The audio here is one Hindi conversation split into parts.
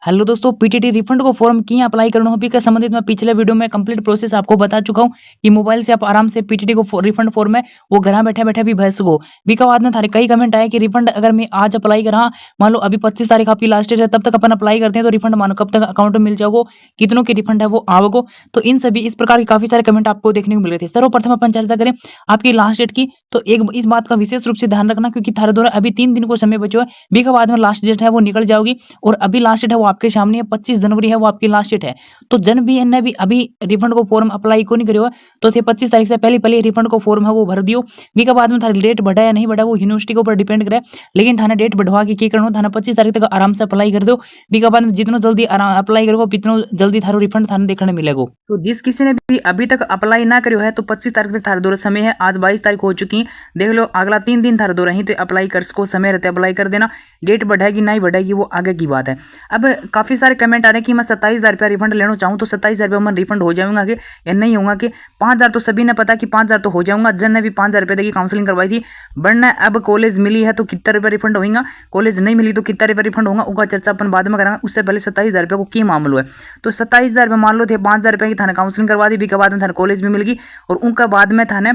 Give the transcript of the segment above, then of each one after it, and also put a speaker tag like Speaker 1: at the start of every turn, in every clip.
Speaker 1: हेलो दोस्तों, पीटीटी रिफंड को फॉर्म किए अप्लाई करना हो के संबंधित मैं पिछले वीडियो में कंप्लीट प्रोसेस आपको बता चुका हूं कि मोबाइल से आप आराम से पीटीटी को रिफंड फॉर्म है वो घर बैठे-बैठे भी भर सको। बीका बाद में थारे कई कमेंट आए कि रिफंड अगर मैं आज अप्लाई करा, मान लो अभी 25 तारीख आपकी लास्ट डेट है, तब तक अपन अप्लाई करते हैं तो रिफंड मानो कब तक अकाउंट में मिल जाओगो, कितनों की रिफंड है वो आवगो। तो इन सभी इस प्रकार के काफी सारे कमेंट आपको देखने को मिल रहे थे। सर्वप्रथम अपन चर्चा करें आपकी लास्ट डेट की, तो एक इस बात का विशेष रूप से ध्यान रखना क्योंकि थारे द्वारा अभी 3 दिन को समय बचो है। बीका बाद में लास्ट डेट है वो निकल जाओगी और अभी लास्ट डेट है वो आपके सामने है, 25 जनवरी है वो आपकी लास्ट डेट है। तो जन भी ने भी अभी रिफंड को फॉर्म अप्लाई को नहीं करियो तो थे 25 तारीख से पहले रिफंड को फॉर्म है वो भर दियो। बीका बाद में थारी डेट बढ़ा या नहीं बढ़ा वो यूनिवर्सिटी के ऊपर डिपेंड करे, लेकिन थाने डेट बढ़वा के की करनो, थाने 25 तारीख तक आराम से अप्लाई कर दो। बीका बाद में जितना जल्दी अप्लाई करोगे उतना जल्दी थारो रिफंड थाने देखने मिलेगा। तो जिस किसी ने भी अभी तक अप्लाई ना करियो है तो 25 तारीख तक थारे दौर समय है। आज 22 तारीख हो चुकी है, देख लो अगला 3 दिन थारे दौर ही तो अप्लाई कर सको, समय रहते अप्लाई कर देना। डेट बढ़ेगी नहीं बढ़ेगी वो आगे की बात है। अब काफी सारे कमेंट आ रहे हैं कि मैं 27,000 रुपया रिफंड लेना चाहूँ तो 27,000 रुपया मैं रिफंड हो जाऊंगा कि या नहीं होगा कि 5,000 तो सभी ने पता कि 5,000 तो हो जाऊंगा। जन ने भी 5,000 रुपये की काउंसलिंग करवाई थी, वरना अब कॉलेज मिली है तो कितना रुपया रिफंड होगा, कॉलेज नहीं मिली तो कितना रुपया रिफंड होगा, उसका चर्चा अपन बाद में करेंगे। उससे पहले 27,000 रुपये को की मामलो है। तो 27,000 रुपये मान लो थे, 5,000 रुपये की थाने काउंसलिंग करवा दी, बीके बाद में थाने कॉलेज भी मिल गई और उनका बाद में थाने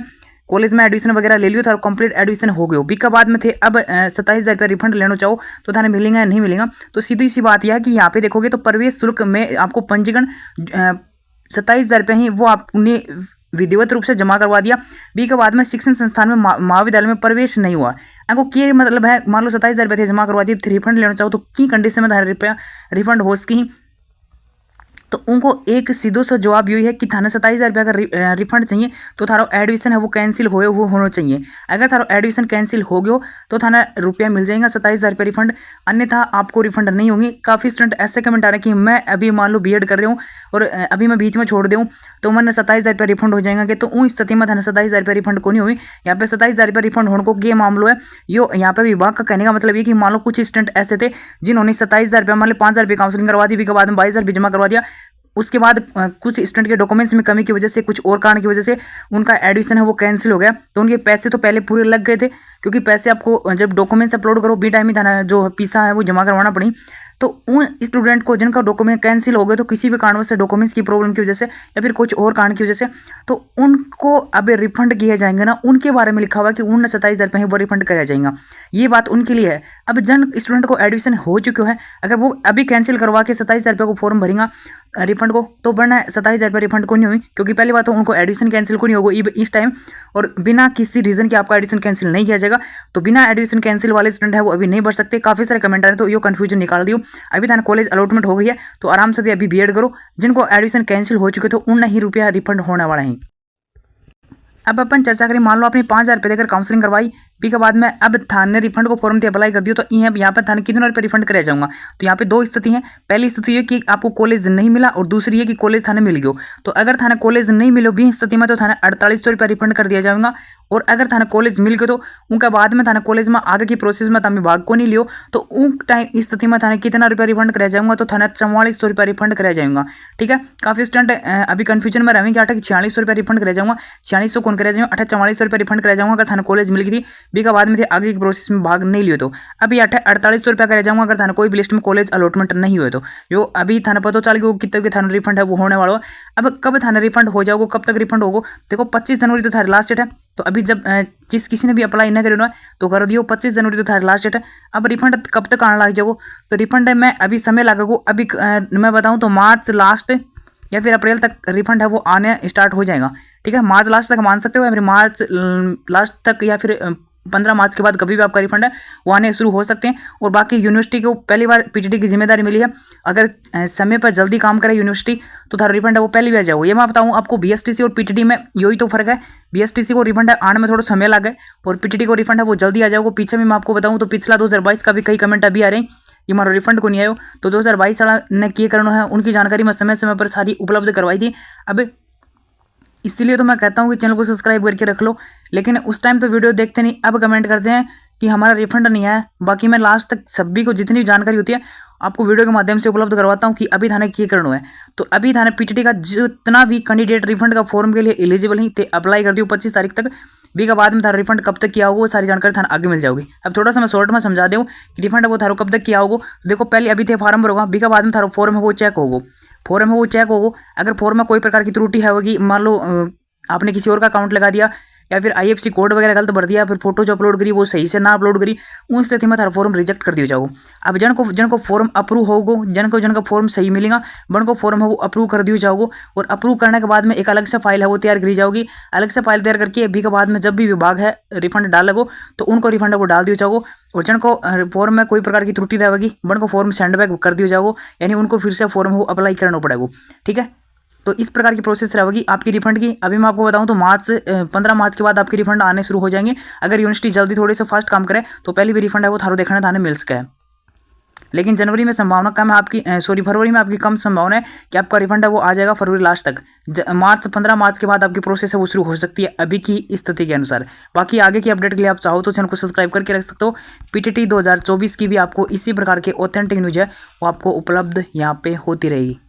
Speaker 1: कॉलेज में एडमिशन वगैरह ले लियो था, कंप्लीट एडमिशन हो गयो। बीका बाद में थे अब 27,000 रुपया रिफंड लेना चाहो तो थाने मिलेगा या नहीं मिलेगा। तो सीधी सी बात यह है कि यहाँ पे देखोगे तो प्रवेश शुल्क में आपको पंजीकरण 27,000 रुपये ही वो आपने विधिवत रूप से जमा करवा दिया। बी के बाद में शिक्षण संस्थान में महाविद्यालय में प्रवेश नहीं हुआ, आपको क्या मतलब है, मान लो 27,000 रुपये थे जमा करवा दिए, रिफंड लेना चाहो तो की कंडीशन में रुपया रिफंड हो सकी। तो उनको एक सीधो सा जवाब यही है कि थाने 27,000 रुपया का रिफंड चाहिए तो थारो एडमिशन है वो कैंसिल हुए हुए होना चाहिए। अगर थारो एडमिशन कैंसिल हो गयो तो थाना रुपया मिल जाएगा 27,000 रुपया रिफंड, अन्यथा आपको रिफंड नहीं होंगे। काफ़ी स्टूडेंट ऐसे कमेंट आ रहे हैं कि मैं अभी मान लो बीएड कर रहा हूँ और अभी मैं बीच में छोड़ दूँ तो मैंने 27,000 रुपया रिफंड हो जाएगा कि, तो उस स्थिति में थाने 27,000 रुपया रिफंड को नहीं हुई। यहाँ पे 27,000 रुपया रिफंड होने को ये मामलो है। यो यहाँ पे विभाग का कहने का मतलब ये कि मान लो कुछ स्टूडेंट ऐसे थे जिन्होंने 27,000 रुपया मान लो 5,000 रुपये काउंसलिंग करवा दी, के बाद में 22,000 भी जमा करवा दिया। उसके बाद कुछ स्टूडेंट के डॉक्यूमेंट्स में कमी की वजह से, कुछ और कारण की वजह से उनका एडमिशन है वो कैंसिल हो गया। तो उनके पैसे तो पहले पूरे लग गए थे, क्योंकि पैसे आपको जब डॉक्यूमेंट्स अपलोड करो बी टाइम ही थाना जो पीसा है वो जमा करवाना पड़ी। तो उन स्टूडेंट को जिनका डॉक्यूमेंट कैंसिल हो गए तो किसी भी कारणवश से डॉक्यूमेंट्स की प्रॉब्लम की वजह से या फिर कुछ और कारण की वजह से, तो उनको अब रिफंड किए जाएंगे ना, उनके बारे में लिखा हुआ है कि उन 27,000 रुपये वो रिफंड कराया जाएगा। ये बात उनके लिए है। अब जन स्टूडेंट को एडमिशन हो चुका है, अगर वो अभी कैंसिल करवा के 27,000 रुपये को फॉर्म भरेगा रिफंड को तो वरना 27,000 रुपये रिफंड को नहीं हुई, क्योंकि पहली बात तो उनको एडमिशन कैंसिल को नहीं होगा इस टाइम, और बिना किसी रीजन के आपका एडमिशन कैंसिल नहीं किया जाएगा। तो बिना एडमिशन कैंसिल वाले स्टूडेंट है वो अभी नहीं भर सकते। काफी सारे कमेंट आ रहे हैं तो ये कंफ्यूजन निकाल दियो। अभी थाना कॉलेज अलॉटमेंट हो गई है तो आराम से अभी बीएड करो। जिनको एडमिशन कैंसिल हो चुके तो उन ही रुपया रिफंड होने वाला है। अब अपन चर्चा करें, मान लो आपने 5,000 रुपये देकर काउंसलिंग करवाई, के बाद में अब थाने रिफंड को फॉर्म अप्लाई कर दियो तो यहाँ पर थाने कितने रुपये रिफंड कराया जाऊंगा। तो यहाँ पे दो स्थिति है। पहली स्थिति ये कि आपको कॉलेज नहीं मिला और दूसरी है कि कॉलेज थाने मिल गयो। तो अगर थाने कॉलेज नहीं मिलो भी स्थिति में तो थाने 4800 रुपया रिफंड कर दिया जाएगा, और अगर थाने कॉलेज मिल गयो तो उनका बाद में थाने कॉलेज में आगे की प्रोसेस में थाने भाग को नहीं लियो तो उन टाइम स्थिति में थाने कितना रुपया रिफंड कराया जाऊंगा, तो थाने 4400 रुपया रिफंड कराया जाएगा। ठीक है, काफी स्टूडेंट अभी कंफ्यूजन में रहेंगे कि 4600 रुपया रिफंड कराया जाऊंगा, 4600 कौन कराया जाऊंगा, 4400 रुपया रिफंड कराया जाऊंगा अगर थाने कॉलेज मिल गई थी, बी का बाद में थे आगे की प्रोसेस में भाग नहीं लियो तो। अभी 4800 रुपया कराया जाऊंगा अगर थाने कोई भी लिस्ट में कॉलेज अलॉटमेंट नहीं हुए तो। जो अभी थाने पता चल गया कितने के थाने रिफंड है वो होने वाला है। अब कब थाने रिफंड हो जाओगे, कब तक रिफंड होगा, देखो 25 जनवरी तो थारी लास्ट डेट है। तो अभी जब जिस किसी ने भी अप्लाई ना करो तो कर दियो, 25 जनवरी तो थारी लास्ट डेट है। अब रिफंड कब तक आने लग जाओ, तो रिफंड में अभी समय लगेगा। अभी मैं बताऊं तो मार्च लास्ट या फिर अप्रैल तक रिफंड है वो आने स्टार्ट हो जाएगा। ठीक है, मार्च लास्ट तक मान सकते हो या फिर मार्च लास्ट तक या फिर 15 मार्च के बाद कभी भी आपका रिफंड है वो आने शुरू हो सकते हैं। और बाकी यूनिवर्सिटी को पहली बार पीटीटी की जिम्मेदारी मिली है, अगर समय पर जल्दी काम करे यूनिवर्सिटी तो थारा रिफंड है वो पहली बार जाओ। ये मैं बताऊँ आपको, बीएसटीसी और पीटीटी में यही तो फर्क है। बीएसटीसी को रिफंड आने में थोड़ा समय लगा है और पीटीटी को रिफंड है वो जल्दी आ जाओगे। पीछे में मैं आपको बताऊँ तो पिछला 2022 का भी कई कमेंट अभी आ रहे हैं ये हमारा रिफंड को नहीं आयो, तो 2022 वाला ने किए करना है उनकी जानकारी मैं समय समय पर सारी उपलब्ध करवाई थी। अब इसीलिए तो मैं कहता हूँ कि चैनल को सब्सक्राइब करके रख लो, लेकिन उस टाइम तो वीडियो देखते नहीं, अब कमेंट करते हैं कि हमारा रिफंड नहीं आया। बाकी मैं लास्ट तक सभी को जितनी भी जानकारी होती है आपको वीडियो के माध्यम से उपलब्ध करवाता हूँ कि अभी थाने क्या करना है। तो अभी थाने पीटीटी का जितना भी कैंडिडेट रिफंड का फॉर्म के लिए एलिजिबल ही ते अप्लाई कर दियो 25 तारीख तक। बी का बाद में थारा रिफंड कब तक किया होगा वो सारी जानकारी थाने आगे मिल जाओगी। अब थोड़ा सा मैं शॉर्ट में समझा दूँ कि रिफंड वो थारो कब तक किया होगा। तो देखो पहले अभी थे फार्म भरोगा, बी का बाद में थारो फॉर्म है वो चेक होगा। फॉर्म है वो चेक होगा, अगर फॉर्म में कोई प्रकार की त्रुटि है होगी, मान लो आपने किसी और का अकाउंट लगा दिया या फिर IFSC कोड वगैरह गलत भर दिया, फिर फोटो जो अपलोड करी वो सही से ना अपलोड करी, उन स्थिति में थारा फॉर्म रिजेक्ट कर दिया जाओ। अब जन को फॉर्म अप्रूव होगो, जन को फॉर्म सही मिलेगा बन को फॉर्म है वो अप्रूव कर दिया जाओगे। और अप्रूव करने के बाद में एक अलग से फाइल है वो तैयार करी जाओगी। अलग से फाइल तैयार करके अभी के बाद में जब भी विभाग है रिफंड डालेगो तो उनको रिफंड है वो डाल दिया जाओगे। और जन को फॉर्म में कोई प्रकार की त्रुटि रहेगी बन को फॉर्म सेंड बैक कर दिया जाओगे, यानी उनको फिर से फॉर्म वो अप्लाई करना पड़ेगा। ठीक है, तो इस प्रकार की प्रोसेस रहेगी आपकी रिफंड की। अभी मैं आपको बताऊं तो 15 मार्च के बाद आपकी रिफंड आने शुरू हो जाएंगे। अगर यूनिवर्सिटी जल्दी थोड़े से फास्ट काम करे तो पहले भी रिफंड है वो थारो देखने थाने मिल सके। लेकिन जनवरी में संभावना कम है आपकी, फरवरी में आपकी कम संभावना है कि आपका रिफंड है वो आ जाएगा फरवरी लास्ट तक। 15 मार्च के बाद आपकी प्रोसेस है वो शुरू हो सकती है अभी की स्थिति के अनुसार। बाकी आगे की अपडेट के लिए आप चाहो तो चैनल को सब्सक्राइब करके रख सकते हो। PTT 2024 की भी आपको इसी प्रकार के ऑथेंटिक न्यूज है वो आपको उपलब्ध यहाँ पे होती रहेगी।